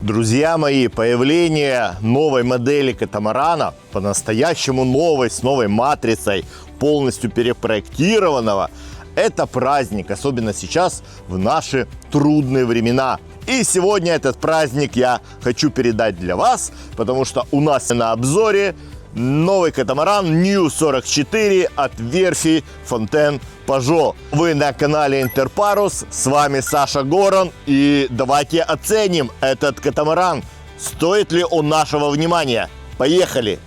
Друзья мои, появление новой модели катамарана, по-настоящему новой, с новой матрицей, полностью перепроектированного, это праздник, особенно сейчас, в наши трудные времена. И сегодня этот праздник я хочу передать для вас, потому что у нас на обзоре новый катамаран New 44 от верфи Fountaine Pajot. Вы на канале Интерпарус, с вами Саша Горан, и давайте оценим этот катамаран. Стоит ли он нашего внимания? Поехали!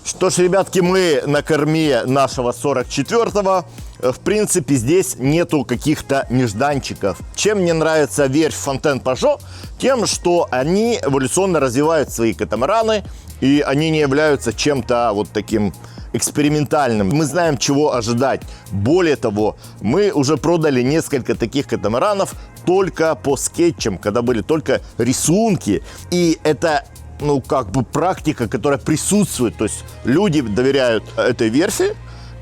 Что ж, ребятки, мы на корме нашего 44-го. В принципе, здесь нету каких-то нежданчиков. Чем мне нравится верфь Fountaine Pajot? Тем, что они эволюционно развивают свои катамараны, и они не являются чем-то вот таким экспериментальным. Мы знаем, чего ожидать. Более того, мы уже продали несколько таких катамаранов только по скетчам, когда были только рисунки. И это практика, которая присутствует. То есть люди доверяют этой верфи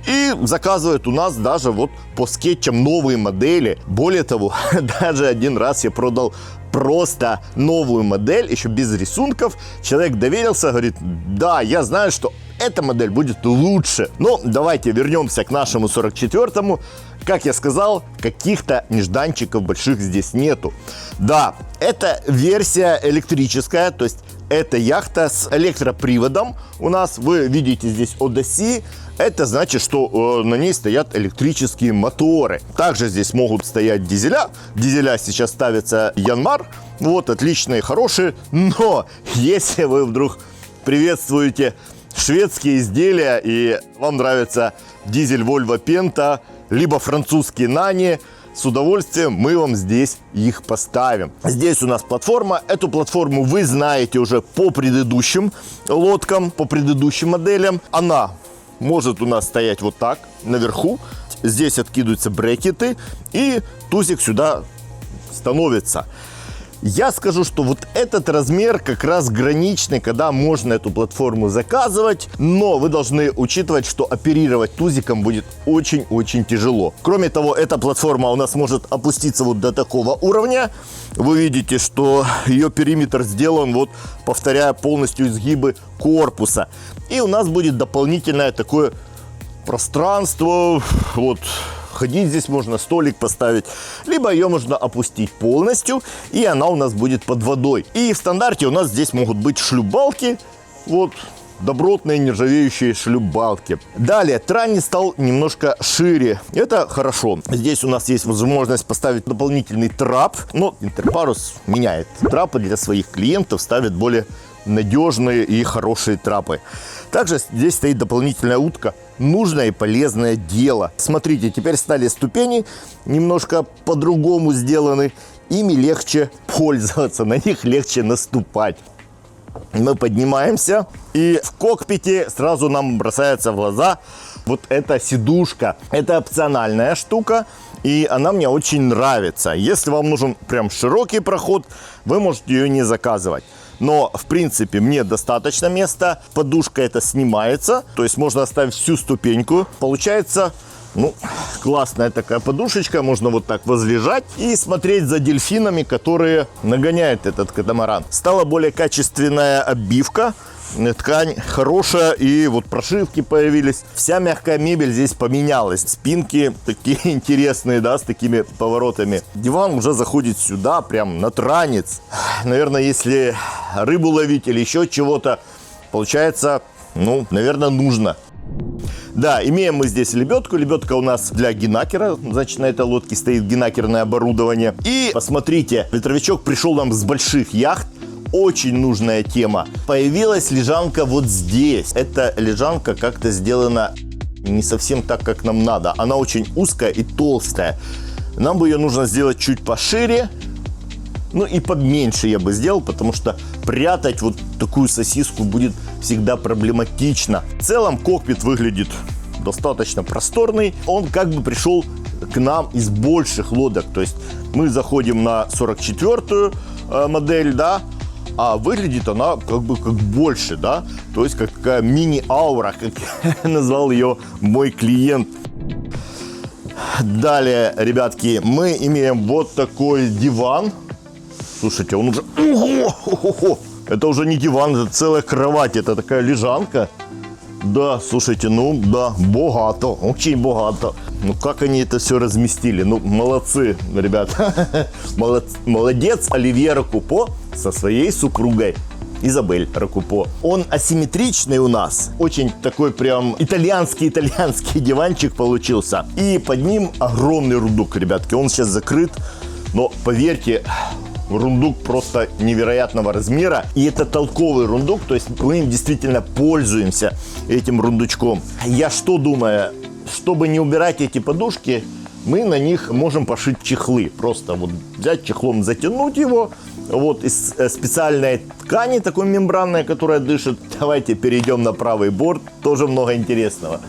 и заказывают у нас даже вот по скетчам новые модели. Более того, даже один раз я продал просто новую модель, еще без рисунков. Человек доверился, говорит: да, я знаю, что эта модель будет лучше. Но давайте вернемся к нашему 44-му. Как я сказал, каких-то нежданчиков больших здесь нету. Да, это версия электрическая, то есть это яхта с электроприводом. У нас, вы видите здесь Odyssey. Это значит, что на ней стоят электрические моторы. Также здесь могут стоять дизеля. Дизеля сейчас ставятся Янмар. Вот, отличные, хорошие. Но если вы вдруг приветствуете шведские изделия и вам нравится дизель Volvo Penta, либо французский Nani, с удовольствием мы вам здесь их поставим. Здесь у нас платформа. Эту платформу вы знаете уже по предыдущим лодкам, по предыдущим моделям. Она может у нас стоять вот так, наверху. Здесь откидываются брекеты, и тузик сюда становится. Я скажу, что вот этот размер как раз граничный, когда можно эту платформу заказывать, но вы должны учитывать, что оперировать тузиком будет очень-очень тяжело. Кроме того, эта платформа у нас может опуститься вот до такого уровня. Вы видите, что ее периметр сделан, вот, повторяя полностью изгибы корпуса. И у нас будет дополнительное такое пространство, вот. Ходить здесь можно, столик поставить, либо ее можно опустить полностью, и она у нас будет под водой. И в стандарте у нас здесь могут быть шлюпбалки, вот, добротные нержавеющие шлюпбалки. Далее, тральник стал немножко шире, это хорошо. Здесь у нас есть возможность поставить дополнительный трап, но Интерпарус меняет трапы для своих клиентов, ставит более надежные и хорошие трапы. Также здесь стоит дополнительная утка. Нужное и полезное дело. Смотрите, теперь стали ступени немножко по-другому сделаны. Ими легче пользоваться, на них легче наступать. Мы поднимаемся, и в кокпите сразу нам бросается в глаза вот эта сидушка. Это опциональная штука, и она мне очень нравится. Если вам нужен прям широкий проход, вы можете ее не заказывать. Но, в принципе, мне достаточно места. Подушка эта снимается, то есть можно оставить всю ступеньку. Получается, классная такая подушечка. Можно вот так возлежать и смотреть за дельфинами, которые нагоняют этот катамаран. Стала более качественная обивка. ткань хорошая, и вот прошивки появились. Вся мягкая мебель здесь поменялась. Спинки такие интересные, да, с такими поворотами. Диван уже заходит сюда, прям на транец. Наверное, если рыбу ловить или еще чего-то, получается, ну, наверное, нужно. Да, имеем мы здесь лебедку. Лебедка у нас для гинакера. Значит, на этой лодке стоит гинакерное оборудование. И посмотрите, ветровичок пришел нам с больших яхт. Очень нужная тема. Появилась лежанка вот здесь. Эта лежанка как-то сделана не совсем так, как нам надо. Она очень узкая и толстая. Нам бы ее нужно сделать чуть пошире. Ну и поменьше я бы сделал, потому что прятать вот такую сосиску будет всегда проблематично. В целом кокпит выглядит достаточно просторный. Он как бы пришел к нам из больших лодок. То есть мы заходим на 44-ю модель, да, а выглядит она как бы как больше, да. То есть как такая мини-аура, как назвал ее мой клиент. Далее, ребятки, мы имеем вот такой диван. Слушайте, он уже... Ого! Это уже не диван, это целая кровать, это такая лежанка. Да, слушайте, ну да, богато, очень богато. Ну как они это все разместили? Ну, молодцы, ребята. Молодец Оливье Рокупо со своей супругой Изабель Рокупо. Он асимметричный у нас. Очень такой прям итальянский диванчик получился. И под ним огромный рундук, ребятки. Он сейчас закрыт, но поверьте... Рундук просто невероятного размера. И это толковый рундук, то есть мы им действительно пользуемся, этим рундучком. Я что думаю, чтобы не убирать эти подушки, мы на них можем пошить чехлы. Просто вот взять чехлом, затянуть его. Вот из специальной ткани, такой мембранной, которая дышит. Давайте перейдем на правый борт, тоже много интересного.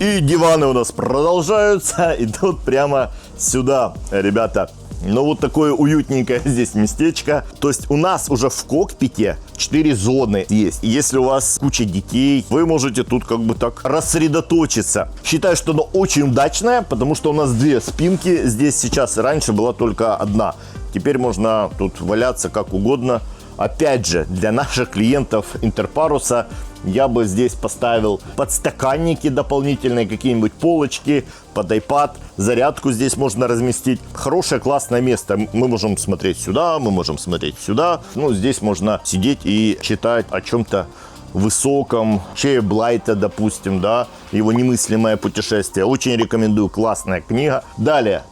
И диваны у нас продолжаются, идут прямо сюда, ребята. Ну, вот такое уютненькое здесь местечко. То есть у нас уже в кокпите 4 зоны есть. И если у вас куча детей, вы можете тут как бы так рассредоточиться. Считаю, что оно очень удачное, потому что у нас 2 спинки здесь сейчас. Раньше была только одна. Теперь можно тут валяться как угодно. Опять же, для наших клиентов Интерпаруса я бы здесь поставил подстаканники дополнительные, какие-нибудь полочки, под iPad, зарядку здесь можно разместить. Хорошее, классное место. Мы можем смотреть сюда, мы можем смотреть сюда. Ну, здесь можно сидеть и читать о чем-то высоком. Чея Блайта, допустим, да, его «Немыслимое путешествие». Очень рекомендую, классная книга. Далее.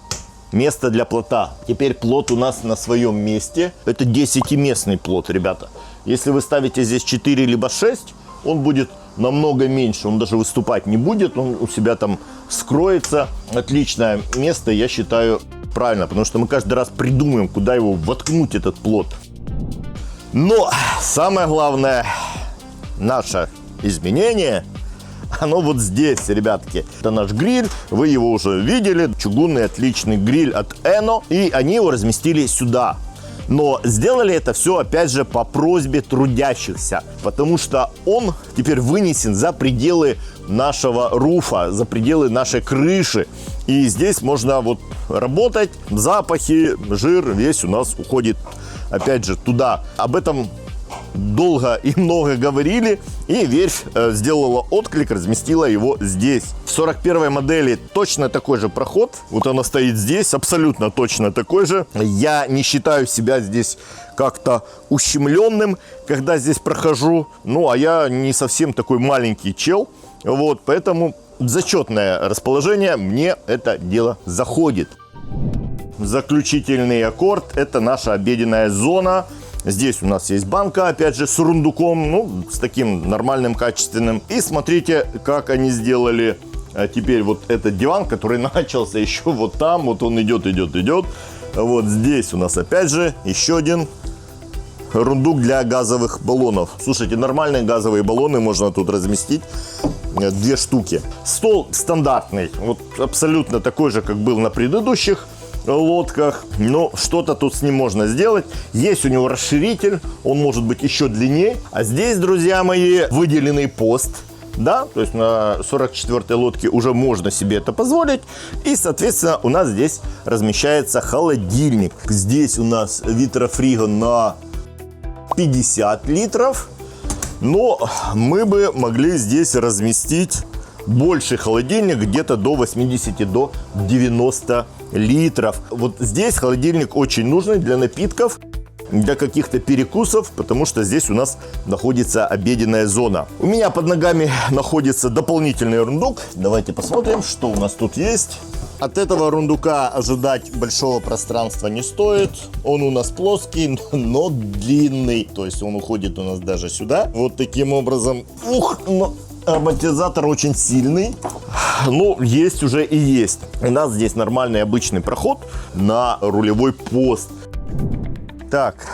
Место для плота. Теперь плот у нас на своем месте. Это 10-местный плот, ребята. Если вы ставите здесь 4 либо 6, он будет намного меньше. Он даже выступать не будет. Он у себя там скроется. Отличное место, я считаю, правильно. Потому что мы каждый раз придумаем, куда его воткнуть, этот плот. Но самое главное, наше изменение... Оно вот здесь, ребятки. Это наш гриль. Вы его уже видели. Чугунный отличный гриль от Eno. И они его разместили сюда. Но сделали это все, опять же, по просьбе трудящихся. Потому что он теперь вынесен за пределы нашего руфа, за пределы нашей крыши. И здесь можно вот работать. Запахи, жир весь у нас уходит, опять же, туда. Об этом долго и много говорили, и верфь сделала отклик, разместила его здесь. В 41-й модели точно такой же проход. Вот она стоит здесь, абсолютно точно такой же. Я не считаю себя здесь как-то ущемленным, когда здесь прохожу. Ну, а я не совсем такой маленький чел. Вот, поэтому зачетное расположение, мне это дело заходит. Заключительный аккорд – это наша обеденная зона. Здесь у нас есть банка, опять же, с рундуком, ну, с таким нормальным, качественным. И смотрите, как они сделали теперь вот этот диван, который начался еще вот там. Вот он идет. Вот здесь у нас, опять же, еще один рундук для газовых баллонов. Слушайте, нормальные газовые баллоны можно тут разместить. 2 штуки. Стол стандартный, вот абсолютно такой же, как был на предыдущих лодках, но что-то тут с ним можно сделать. Есть у него расширитель, он может быть еще длиннее. А здесь, друзья мои, выделенный пост, да, то есть на 44-й лодке уже можно себе это позволить. И, соответственно, у нас здесь размещается холодильник. Здесь у нас витрофриго на 50 литров. Но мы бы могли здесь разместить больший холодильник, где-то до 80, до 90 литров. Вот здесь холодильник очень нужный для напитков, для каких-то перекусов, потому что здесь у нас находится обеденная зона. У меня под ногами находится дополнительный рундук. Давайте посмотрим, что у нас тут есть. От этого рундука ожидать большого пространства не стоит. Он у нас плоский, но длинный. То есть он уходит у нас даже сюда. Вот таким образом. Но амортизатор очень сильный. Ну, есть уже и есть. У нас здесь нормальный обычный проход на рулевой пост. Так,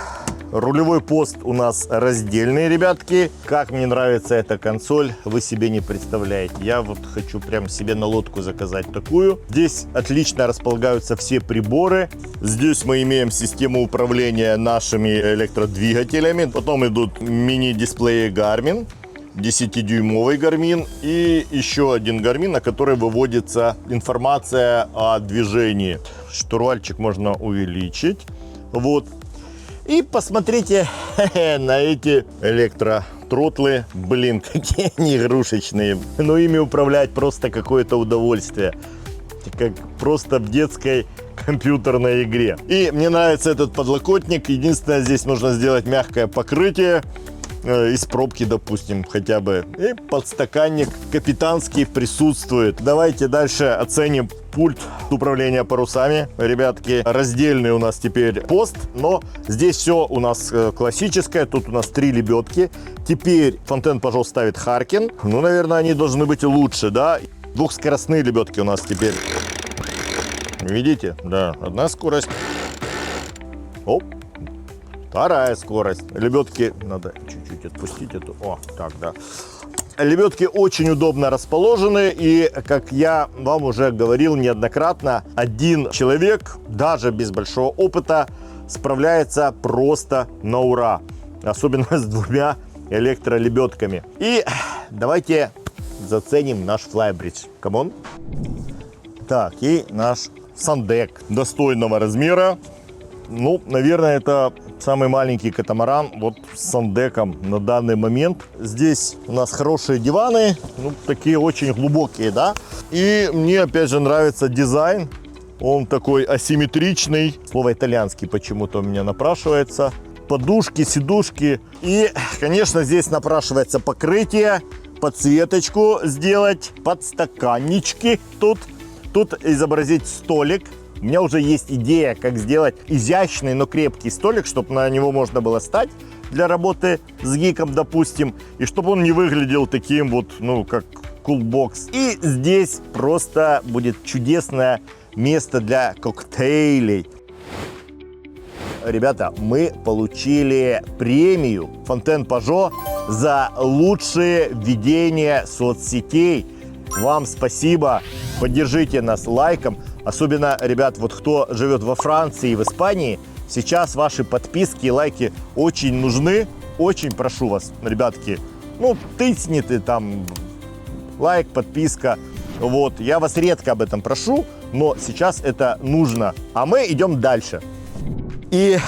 рулевой пост у нас раздельный, ребятки. Как мне нравится эта консоль, вы себе не представляете. Я вот хочу прям себе на лодку заказать такую. Здесь отлично располагаются все приборы. Здесь мы имеем систему управления нашими электродвигателями. Потом идут мини-дисплеи Garmin. 10-дюймовый Garmin и еще один Garmin, на который выводится информация о движении. Штурвальчик можно увеличить. Вот. И посмотрите на эти электротротлы. Блин, какие они игрушечные. Но ими управлять просто какое-то удовольствие. Как просто в детской компьютерной игре. И мне нравится этот подлокотник. Единственное, здесь нужно сделать мягкое покрытие. Из пробки, допустим, хотя бы. И подстаканник капитанский присутствует. Давайте дальше оценим пульт управления парусами. Ребятки, раздельный у нас теперь пост, но здесь все у нас классическое. Тут у нас 3 лебедки. Теперь Фонтен Пажо ставит Харкин. Ну, наверное, они должны быть лучше, да? Двухскоростные лебедки у нас теперь. Видите? Да, одна скорость. Оп. Вторая скорость. Лебедки надо чуть-чуть отпустить эту. О, так, да. Лебедки очень удобно расположены. И, как я вам уже говорил неоднократно, один человек, даже без большого опыта, справляется просто на ура. Особенно с 2 электролебедками. И давайте заценим наш флайбридж. Камон. Так, и наш сандек достойного размера. Ну, наверное, это самый маленький катамаран вот с сандеком на данный момент. Здесь у нас хорошие диваны, ну, такие очень глубокие, да. И мне, опять же, нравится дизайн. Он такой асимметричный. Слово итальянский почему-то у меня напрашивается. Подушки, сидушки. И, конечно, здесь напрашивается покрытие, подсветочку сделать, подстаканнички тут. Тут изобразить столик. У меня уже есть идея, как сделать изящный, но крепкий столик, чтобы на него можно было стать для работы с гиком, допустим, и чтобы он не выглядел таким вот, ну, как кулбокс. И здесь просто будет чудесное место для коктейлей. Ребята, мы получили премию Фонтен Пажо за лучшее ведение соцсетей. Вам спасибо. Поддержите нас лайком. Особенно, ребят, вот кто живет во Франции и в Испании, сейчас ваши подписки и лайки очень нужны. Очень прошу вас, ребятки, ну, тысните там лайк, подписка. Вот, я вас редко об этом прошу, но сейчас это нужно. А мы идем дальше. И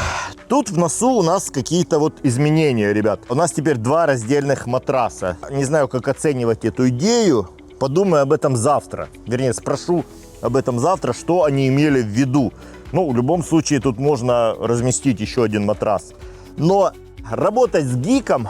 тут в носу у нас какие-то вот изменения, ребят. У нас теперь 2 раздельных матраса. Не знаю, как оценивать эту идею. Подумаю об этом завтра. Вернее, спрошу об этом завтра, что они имели в виду. Ну, в любом случае, тут можно разместить еще один матрас. Но работать с гиком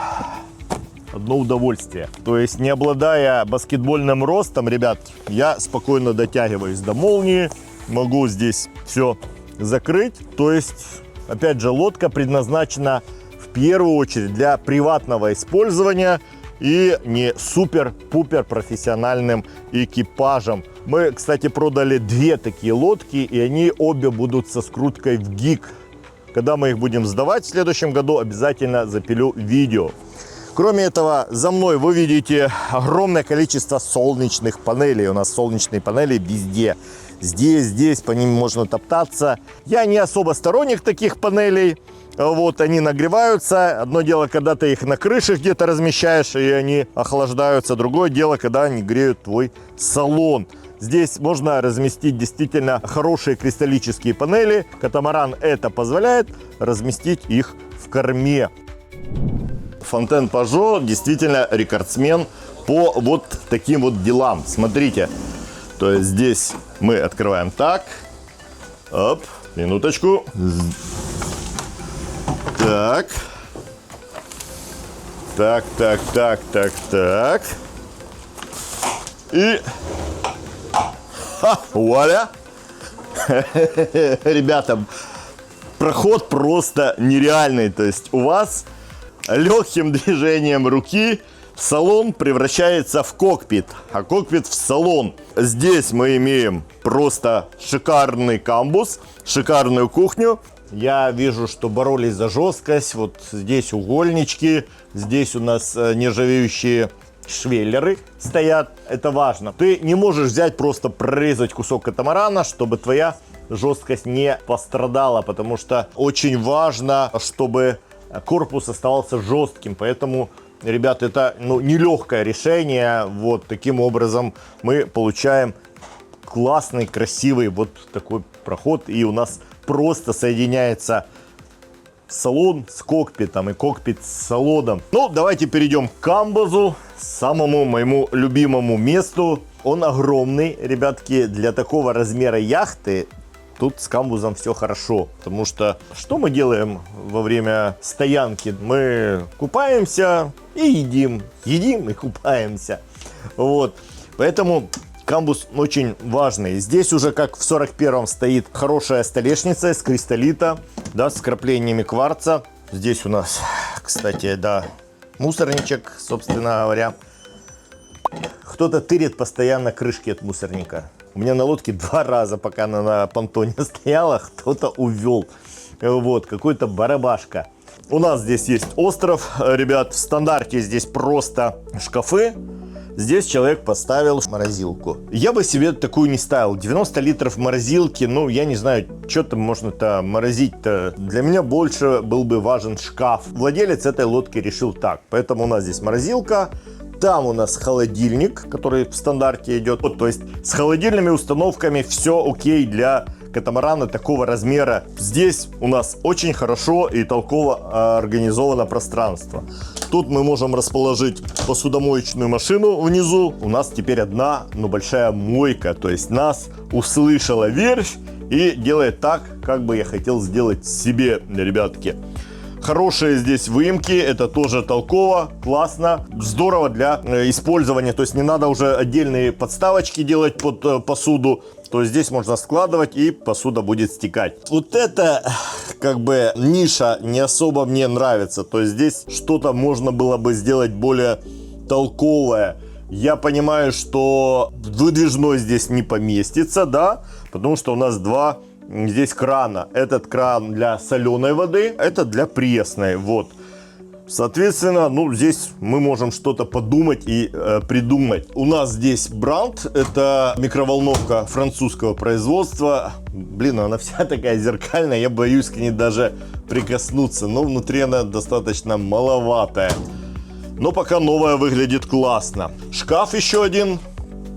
одно удовольствие. То есть, не обладая баскетбольным ростом, ребят, я спокойно дотягиваюсь до молнии. Могу здесь все закрыть. То есть, опять же, лодка предназначена в первую очередь для приватного использования и не супер-пупер профессиональным экипажем. Мы, кстати, продали 2 такие лодки, и они обе будут со скруткой в гик. Когда мы их будем сдавать в следующем году, обязательно запилю видео. Кроме этого, за мной вы видите огромное количество солнечных панелей. У нас солнечные панели везде. Здесь, по ним можно топтаться. Я не особо сторонник таких панелей. Вот, они нагреваются. Одно дело, когда ты их на крыше где-то размещаешь, и они охлаждаются. Другое дело, когда они греют твой салон. Здесь можно разместить действительно хорошие кристаллические панели. Катамаран это позволяет разместить их в корме. Фонтен Пажо действительно рекордсмен по вот таким вот делам. Смотрите, то есть здесь мы открываем так. Оп, минуточку. Так. Так. И... вуаля! Ребята, проход просто нереальный. То есть у вас легким движением руки салон превращается в кокпит, а кокпит в салон. Здесь мы имеем просто шикарный камбус, шикарную кухню. Я вижу, что боролись за жесткость. Вот здесь угольнички, здесь у нас нержавеющие швеллеры стоят. Это важно. Ты не можешь взять, просто прорезать кусок катамарана, чтобы твоя жесткость не пострадала, потому что очень важно, чтобы корпус оставался жестким. Поэтому, ребят, это нелегкое решение. Вот таким образом мы получаем классный, красивый вот такой проход. И у нас просто соединяется салон с кокпитом и кокпит с салоном. Ну, давайте перейдем к камбузу, самому моему любимому месту. Он огромный, ребятки, для такого размера яхты. Тут с камбузом все хорошо, потому что что мы делаем во время стоянки? Мы купаемся и едим и купаемся. Вот, поэтому камбуз очень важный. Здесь уже, как в 41-м, стоит хорошая столешница из кристаллита, да, с вкраплениями кварца. Здесь у нас, кстати, да, мусорничек, собственно говоря. Кто-то тырит постоянно крышки от мусорника. У меня на лодке 2 раза, пока она на понтоне стояла, кто-то увел. Вот, какой-то барабашка. У нас здесь есть остров, ребят. В стандарте здесь просто шкафы. Здесь человек поставил морозилку. Я бы себе такую не ставил. 90 литров морозилки, ну, я не знаю, что там можно-то морозить-то. Для меня больше был бы важен шкаф. Владелец этой лодки решил так. Поэтому у нас здесь морозилка. Там у нас холодильник, который в стандарте идет. Вот, то есть с холодильными установками все окей для катамарана такого размера. Здесь у нас очень хорошо и толково организовано пространство. Тут мы можем расположить посудомоечную машину внизу. У нас теперь одна, но большая мойка. То есть нас услышала верфь и делает так, как бы я хотел сделать себе, ребятки. Хорошие здесь выемки, это тоже толково, классно, здорово для использования. То есть не надо уже отдельные подставочки делать под посуду. То есть здесь можно складывать, и посуда будет стекать. Вот это, как бы, ниша не особо мне нравится. То есть здесь что-то можно было бы сделать более толковое. Я понимаю, что выдвижной здесь не поместится, да, потому что у нас 2 здесь крана. Этот кран для соленой воды, это для пресной, вот. Соответственно, ну, здесь мы можем что-то подумать и придумать. У нас здесь Бранд, это микроволновка французского производства. Блин, она вся такая зеркальная, я боюсь к ней даже прикоснуться. Но внутри она достаточно маловатая. Но пока новая выглядит классно. Шкаф еще один,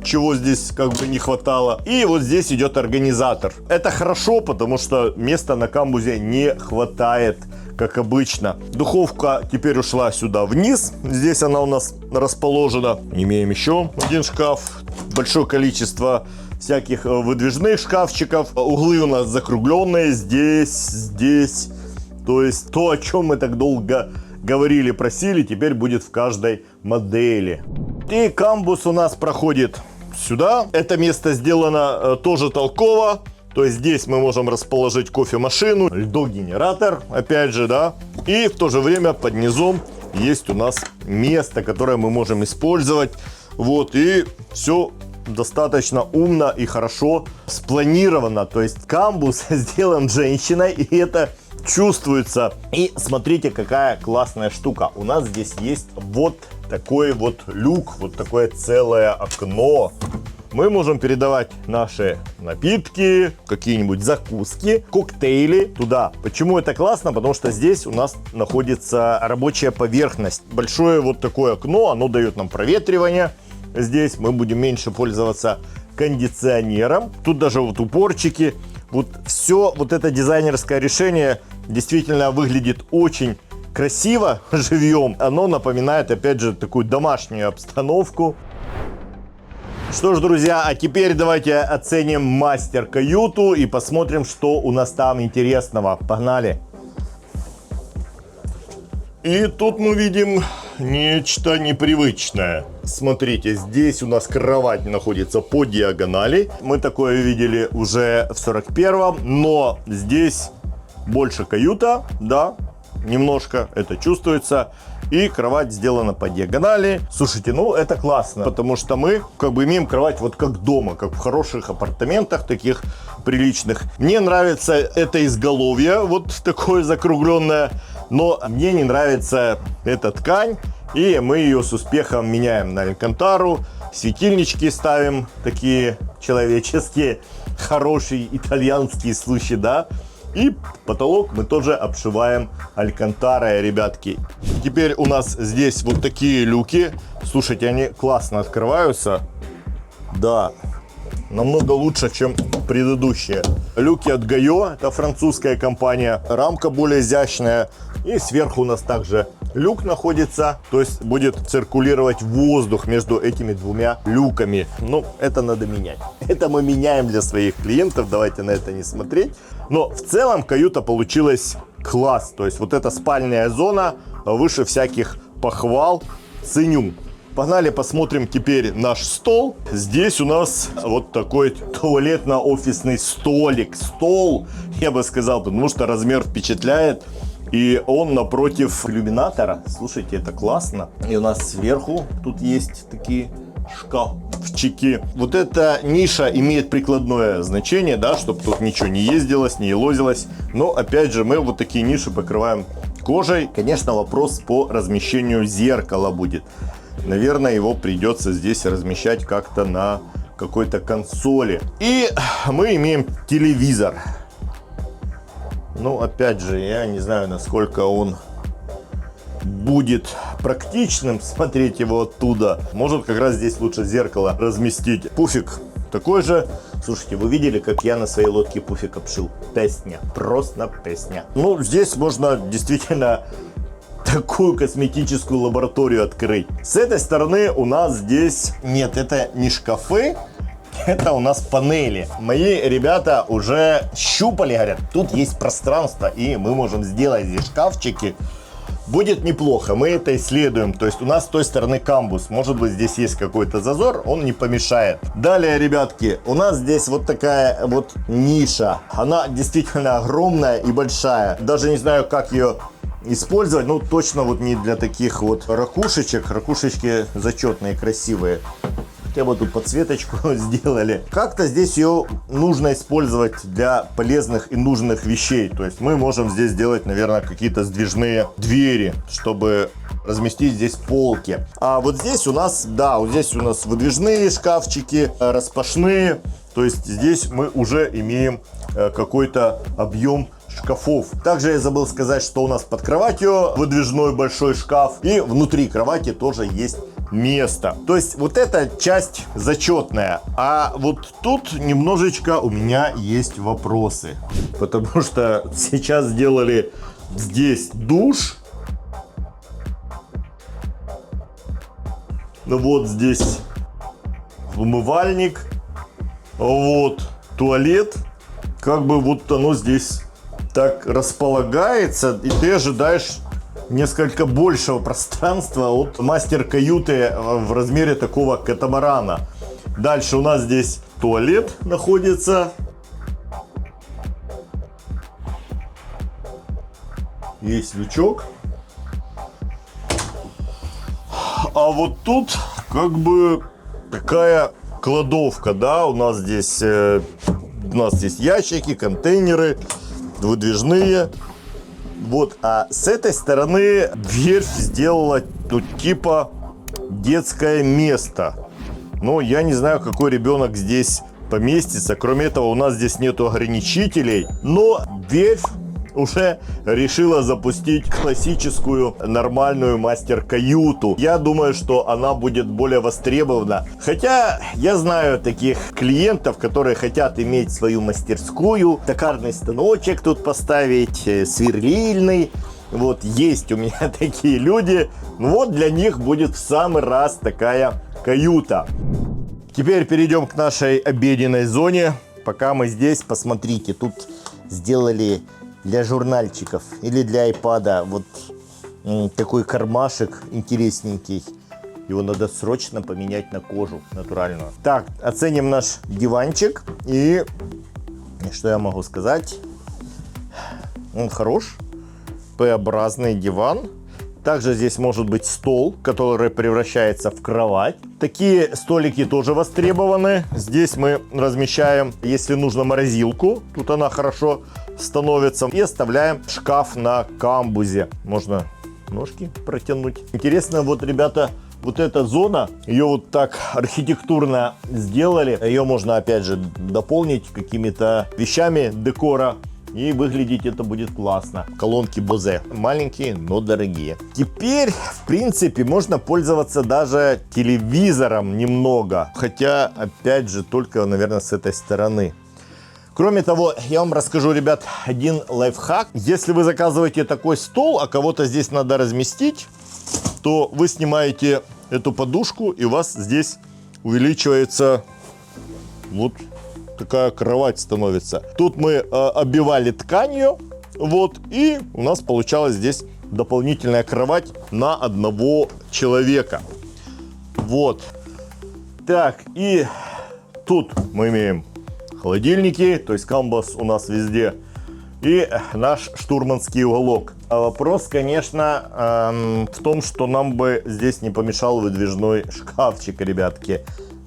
чего здесь как бы не хватало. И вот здесь идет организатор. Это хорошо, потому что места на камбузе не хватает, как обычно. Духовка теперь ушла сюда вниз. Здесь она у нас расположена. Имеем еще один шкаф. Большое количество всяких выдвижных шкафчиков. Углы у нас закругленные. Здесь. То есть то, о чем мы так долго говорили, просили, теперь будет в каждой модели. И камбуз у нас проходит сюда. Это место сделано тоже толково. То есть здесь мы можем расположить кофемашину, льдогенератор, опять же, да. И в то же время под низом есть у нас место, которое мы можем использовать. Вот, и все достаточно умно и хорошо спланировано. То есть камбуз сделан женщиной, и это чувствуется. И смотрите, какая классная штука. У нас здесь есть вот такой вот люк, вот такое целое окно. Мы можем передавать наши напитки, какие-нибудь закуски, коктейли туда. Почему это классно? Потому что здесь у нас находится рабочая поверхность. Большое вот такое окно, оно дает нам проветривание. Здесь мы будем меньше пользоваться кондиционером. Тут даже вот упорчики. Вот все вот это дизайнерское решение действительно выглядит очень красиво живьем. Оно напоминает, опять же, такую домашнюю обстановку. Что ж, друзья, а теперь давайте оценим мастер-каюту и посмотрим, что у нас там интересного. Погнали! И тут мы видим нечто непривычное. Смотрите, здесь у нас кровать находится по диагонали. Мы такое видели уже в 41-м, но здесь больше каюта, да, немножко это чувствуется. И кровать сделана по диагонали. Слушайте, ну это классно, потому что мы как бы имеем кровать вот как дома, как в хороших апартаментах, таких приличных. Мне нравится это изголовье, вот такое закругленное, но мне не нравится эта ткань, и мы ее с успехом меняем на алькантару. Светильнички ставим такие человеческие, хорошие итальянские случаи, да. И потолок мы тоже обшиваем алькантарой, ребятки. Теперь у нас здесь вот такие люки. Слушайте, они классно открываются. Да, намного лучше, чем предыдущие. Люки от Гайо, это французская компания. Рамка более изящная. И сверху у нас также люк находится. То есть будет циркулировать воздух между этими двумя люками. Ну, это надо менять. Это мы меняем для своих клиентов. Давайте на это не смотреть. Но в целом каюта получилась класс. То есть вот эта спальная зона выше всяких похвал. Ценю. Погнали посмотрим теперь наш стол. Здесь у нас вот такой туалетно-офисный столик. Стол, я бы сказал, потому что размер впечатляет. И он напротив иллюминатора. Слушайте, это классно. И у нас сверху тут есть такие шкафчики. Вот эта ниша имеет прикладное значение, да, чтобы тут ничего не ездилось, не елозилось. Но опять же мы вот такие ниши покрываем кожей. Конечно, вопрос по размещению зеркала будет. Наверное, его придется здесь размещать как-то на какой-то консоли. И мы имеем телевизор. Ну, опять же, я не знаю, насколько он будет практичным смотреть его оттуда. Может, как раз здесь лучше зеркало разместить. Пуфик такой же. Слушайте, вы видели, как я на своей лодке пуфик обшил? Песня. Просто песня. Ну, здесь можно действительно такую косметическую лабораторию открыть. С этой стороны у нас здесь... Нет, это не шкафы. Это у нас панели. Мои ребята уже щупали, говорят, тут есть пространство, и мы можем сделать здесь шкафчики. Будет неплохо, мы это исследуем. То есть у нас с той стороны камбус. Может быть, здесь есть какой-то зазор, он не помешает. Далее, ребятки, у нас здесь вот такая вот ниша. Она действительно огромная и большая. Даже не знаю, как ее использовать. Ну, точно вот не для таких вот ракушечек. Ракушечки зачетные, красивые. Хотя бы тут подсветочку сделали. Как-то здесь ее нужно использовать для полезных и нужных вещей. То есть мы можем здесь сделать, наверное, какие-то сдвижные двери, чтобы разместить здесь полки. А вот здесь у нас, да, вот здесь у нас выдвижные шкафчики, распашные. То есть здесь мы уже имеем какой-то объем шкафов. Также я забыл сказать, что у нас под кроватью выдвижной большой шкаф. И внутри кровати тоже есть место. То есть вот эта часть зачетная. А вот тут немножечко у меня есть вопросы. Потому что сейчас сделали здесь душ. Ну вот здесь умывальник. Вот туалет. Как бы вот оно здесь так располагается. И ты ожидаешь несколько большего пространства от мастер-каюты в размере такого катамарана. Дальше у нас здесь туалет находится. Есть лючок. А вот тут как бы такая кладовка, да, у нас здесь ящики, контейнеры выдвижные. Вот, а с этой стороны дверь сделала тут типа детское место. Но я не знаю, какой ребенок здесь поместится. Кроме этого, у нас здесь нету ограничителей. Но дверь уже решила запустить классическую нормальную мастер-каюту. Я думаю, что она будет более востребована. Хотя я знаю таких клиентов, которые хотят иметь свою мастерскую, токарный станочек тут поставить, сверлильный. Вот есть у меня такие люди. Вот для них будет в самый раз такая каюта. Теперь перейдем к нашей обеденной зоне. Пока мы здесь, посмотрите, тут сделали для журнальчиков или для айпада вот такой кармашек интересненький. Его надо срочно поменять на кожу натуральную. Так, оценим наш диванчик. И что я могу сказать? Он хорош. П-образный диван. Также здесь может быть стол, который превращается в кровать. Такие столики тоже востребованы. Здесь мы размещаем, если нужно, морозилку. Тут она хорошо становится. И оставляем шкаф на камбузе. Можно ножки протянуть. Интересно, вот, ребята, вот эта зона, ее вот так архитектурно сделали. Ее можно, опять же, дополнить какими-то вещами декора. И выглядеть это будет классно. Колонки Bose. Маленькие, но дорогие. Теперь, в принципе, можно пользоваться даже телевизором немного. Хотя, опять же, только, наверное, с этой стороны. Кроме того, я вам расскажу, ребят, один лайфхак. Если вы заказываете такой стол, а кого-то здесь надо разместить, то вы снимаете эту подушку, и у вас здесь увеличивается вот такая кровать становится. Тут мы оббивали тканью, вот, и у нас получалась здесь дополнительная кровать на одного человека. Вот. Так, и тут мы имеем холодильники, то есть камбус у нас везде, и наш штурманский уголок. А вопрос, конечно, в том, что нам бы здесь не помешал выдвижной шкафчик, ребятки.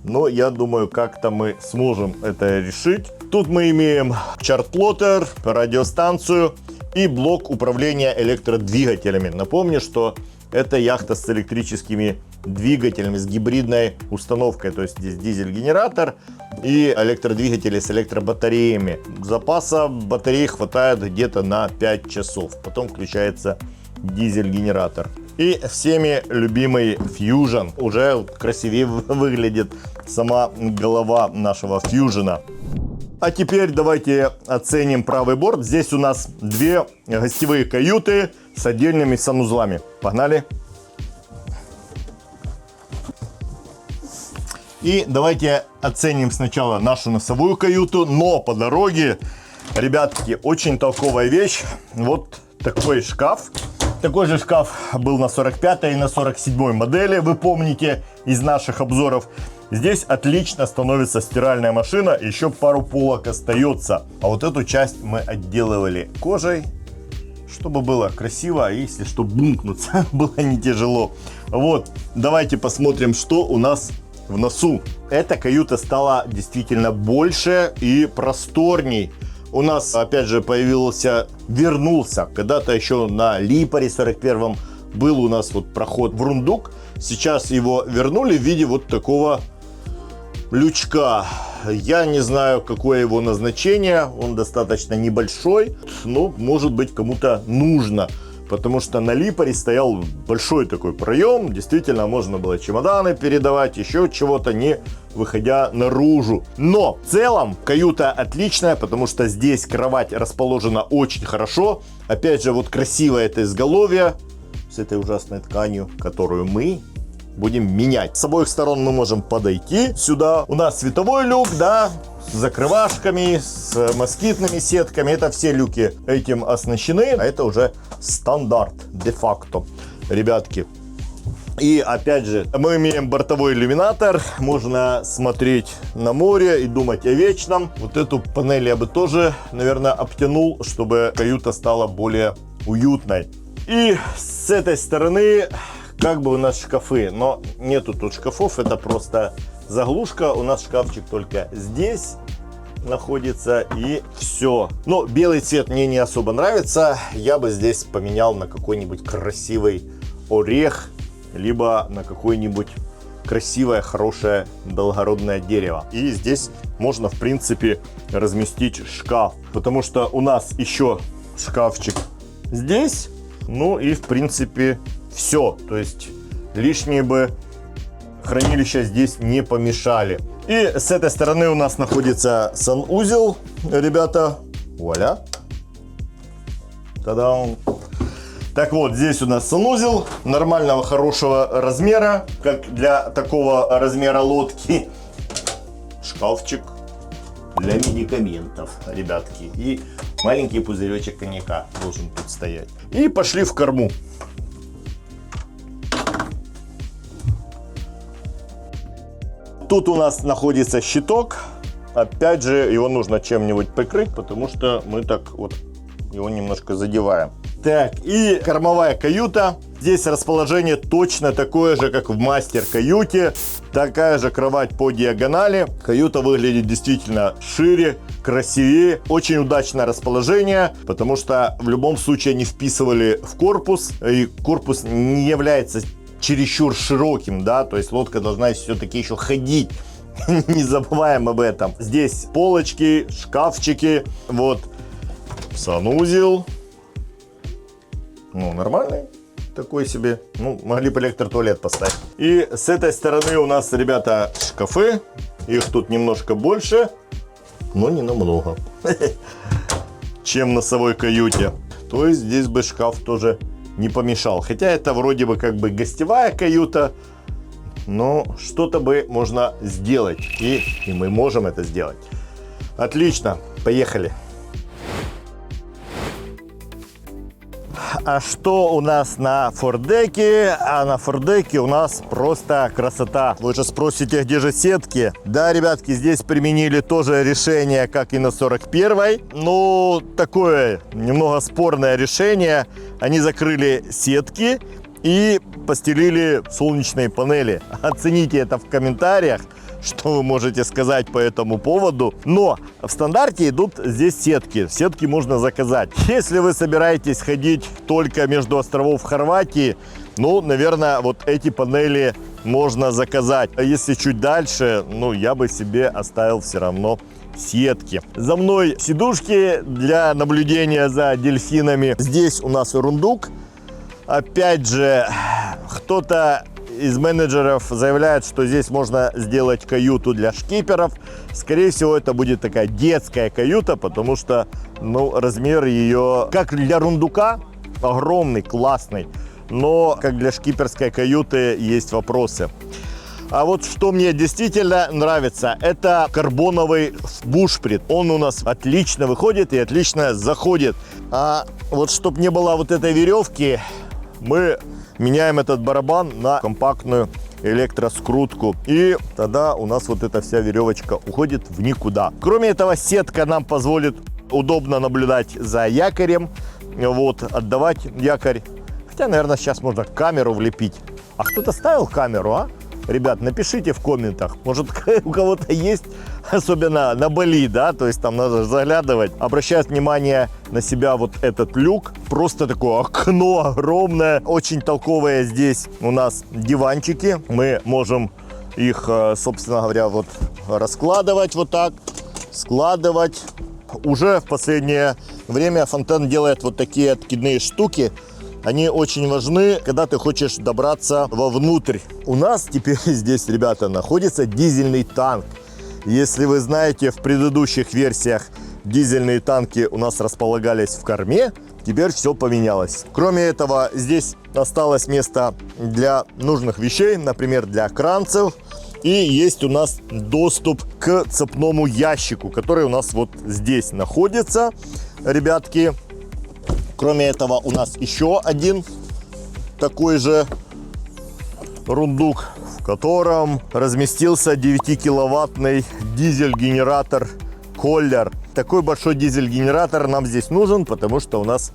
Но я думаю, как-то мы сможем это решить. Тут мы имеем чарт-плоттер, радиостанцию и блок управления электродвигателями. Напомню, что это яхта с электрическими двигателями, с гибридной установкой. То есть здесь дизель-генератор и электродвигатели с электробатареями. Запаса батареи хватает где-то на 5 часов. Потом включается дизель-генератор. И всеми любимый Fusion. Уже красивее выглядит сама голова нашего Fusion. А теперь давайте оценим правый борт. Здесь у нас две гостевые каюты с отдельными санузлами. Погнали! И давайте оценим сначала нашу носовую каюту. Но по дороге, ребятки, очень толковая вещь. Вот такой шкаф. Такой же шкаф был на 45-й и на 47-й модели, вы помните из наших обзоров. Здесь отлично становится стиральная машина, еще пару полок остается. А вот эту часть мы отделывали кожей, чтобы было красиво, и если что, бумкнуться было не тяжело. Вот, давайте посмотрим, что у нас в носу. Эта каюта стала действительно больше и просторней. У нас, опять же, вернулся, когда-то еще на Липаре 41-м был у нас вот проход в рундук. Сейчас его вернули в виде вот такого лючка. Я не знаю, какое его назначение, он достаточно небольшой, но может быть кому-то нужно. Потому что на Липаре стоял большой такой проем, действительно можно было чемоданы передавать, еще чего-то, не выходя наружу. Но в целом каюта отличная, потому что здесь кровать расположена очень хорошо. Опять же, вот красивое это изголовье с этой ужасной тканью, которую мы будем менять. С обоих сторон мы можем подойти сюда. У нас световой люк, да, с закрывашками, с москитными сетками. Это все люки этим оснащены. А это уже стандарт де-факто, ребятки. И опять же, мы имеем бортовой иллюминатор. Можно смотреть на море и думать о вечном. Вот эту панель я бы тоже, наверное, обтянул, чтобы каюта стала более уютной. И с этой стороны как бы у нас шкафы, но нету тут шкафов, это просто заглушка. У нас шкафчик только здесь находится, и все. Но белый цвет мне не особо нравится. Я бы здесь поменял на какой-нибудь красивый орех, либо на какое-нибудь красивое, хорошее, благородное дерево. И здесь можно, в принципе, разместить шкаф, потому что у нас еще шкафчик здесь. Ну и, в принципе, все. То есть лишние бы хранилища здесь не помешали. И с этой стороны у нас находится санузел, ребята. Вуаля. Та-дам. Так вот, здесь у нас санузел нормального, хорошего размера, как для такого размера лодки. Шкафчик для медикаментов, ребятки. И маленький пузыречек коньяка должен тут стоять. И пошли в корму. Тут у нас находится щиток. Опять же, его нужно чем-нибудь прикрыть, потому что мы так вот его немножко задеваем. Так, и кормовая каюта. Здесь расположение точно такое же, как в мастер-каюте. Такая же кровать по диагонали. Каюта выглядит действительно шире, красивее. Очень удачное расположение, потому что в любом случае они вписывали в корпус. И корпус не является чересчур широким, да, то есть лодка должна все-таки еще ходить. Не забываем об этом. Здесь полочки, шкафчики. Вот санузел. Ну, нормальный такой себе. Ну, могли бы электротуалет поставить. И с этой стороны у нас, ребята, шкафы. Их тут немножко больше, но не намного, чем в носовой каюте. То есть здесь бы шкаф тоже не помешал. Хотя это вроде бы как бы гостевая каюта, но что-то бы можно сделать. И мы можем это сделать. Отлично, поехали. А что у нас на фордеке? А на фордеке у нас просто красота. Вы же спросите, где же сетки? Да, ребятки, здесь применили тоже решение, как и на 41-й. Ну, такое немного спорное решение. Они закрыли сетки и постелили солнечные панели. Оцените это в комментариях, что вы можете сказать по этому поводу. Но в стандарте идут здесь сетки. Сетки можно заказать. Если вы собираетесь ходить только между островов Хорватии, ну, наверное, вот эти панели можно заказать. А если чуть дальше, ну, я бы себе оставил все равно сетки. За мной сидушки для наблюдения за дельфинами. Здесь у нас рундук. Опять же, кто-то из менеджеров заявляет, что здесь можно сделать каюту для шкиперов. Скорее всего, это будет такая детская каюта, потому что, ну, размер ее, как для рундука, огромный, классный. Но как для шкиперской каюты есть вопросы. А вот что мне действительно нравится, это карбоновый бушприт. Он у нас отлично выходит и отлично заходит. А вот чтобы не было вот этой веревки, мы меняем этот барабан на компактную электроскрутку. И тогда у нас вот эта вся веревочка уходит в никуда. Кроме этого, сетка нам позволит удобно наблюдать за якорем. Вот, отдавать якорь. Хотя, наверное, сейчас можно камеру влепить. А кто-то ставил камеру, а? Ребят, напишите в комментах. Может, у кого-то есть, особенно на Бали, да? То есть там надо заглядывать. Обращать внимание на себя вот этот люк. Просто такое окно огромное. Очень толковые здесь у нас диванчики. Мы можем их, собственно говоря, вот раскладывать вот так. Складывать. Уже в последнее время Фонтен делает вот такие откидные штуки. Они очень важны, когда ты хочешь добраться вовнутрь. У нас теперь здесь, ребята, находится дизельный танк. Если вы знаете, в предыдущих версиях дизельные танки у нас располагались в корме, теперь все поменялось. Кроме этого, здесь осталось место для нужных вещей, например, для кранцев. И есть у нас доступ к цепному ящику, который у нас вот здесь находится, ребятки. Кроме этого, у нас еще один такой же рундук, в котором разместился 9-киловаттный дизель-генератор Коллер. Такой большой дизель-генератор нам здесь нужен, потому что у нас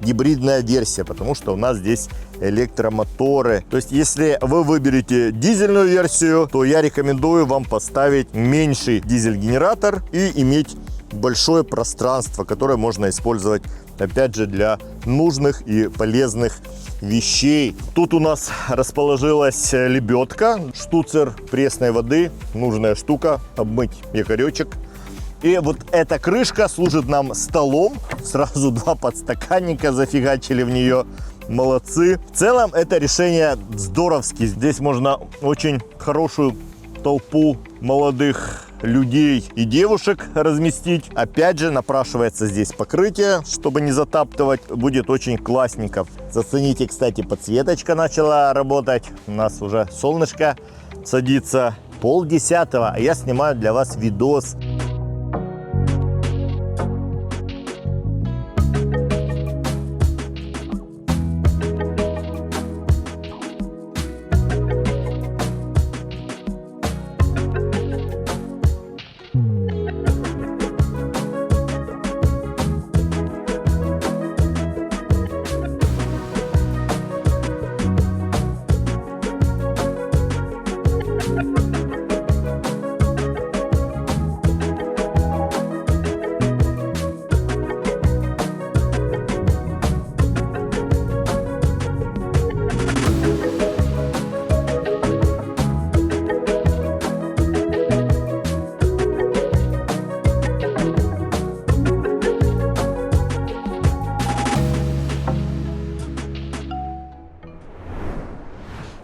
гибридная версия, потому что у нас здесь электромоторы. То есть, если вы выберете дизельную версию, то я рекомендую вам поставить меньший дизель-генератор и иметь большое пространство, которое можно использовать, опять же, для нужных и полезных вещей. Тут у нас расположилась лебедка, штуцер пресной воды, нужная штука, обмыть якоречек. И вот эта крышка служит нам столом. Сразу 2 подстаканника зафигачили в нее. Молодцы. В целом это решение здоровски. Здесь можно очень хорошую толпу молодых людей и девушек разместить. Опять же, напрашивается здесь покрытие, чтобы не затаптывать. Будет очень классненько. Зацените, кстати, подсветочка начала работать. У нас уже солнышко садится. 9:30, а я снимаю для вас видос.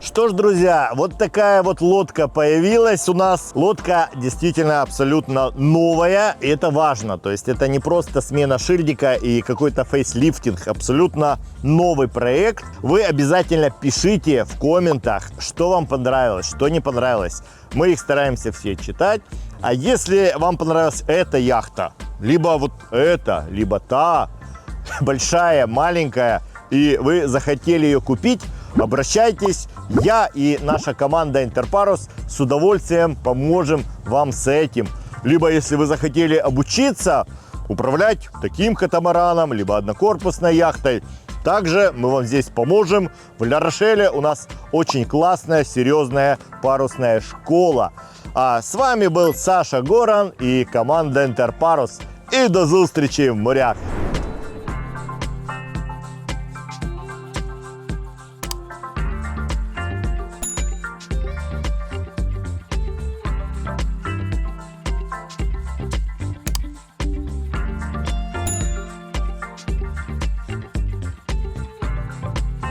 Что ж, друзья, вот такая вот лодка появилась у нас. Лодка действительно абсолютно новая, и это важно. То есть это не просто смена шильдика и какой-то фейслифтинг, абсолютно новый проект. Вы обязательно пишите в комментах, что вам понравилось, что не понравилось. Мы их стараемся все читать. А если вам понравилась эта яхта, либо вот эта, либо та, большая, маленькая, и вы захотели ее купить, обращайтесь, я и наша команда Интерпарус с удовольствием поможем вам с этим. Либо если вы захотели обучиться управлять таким катамараном, либо однокорпусной яхтой, также мы вам здесь поможем. В Ля-Рошеле у нас очень классная, серьезная парусная школа. А с вами был Саша Горан и команда Интерпарус. И до встречи в морях!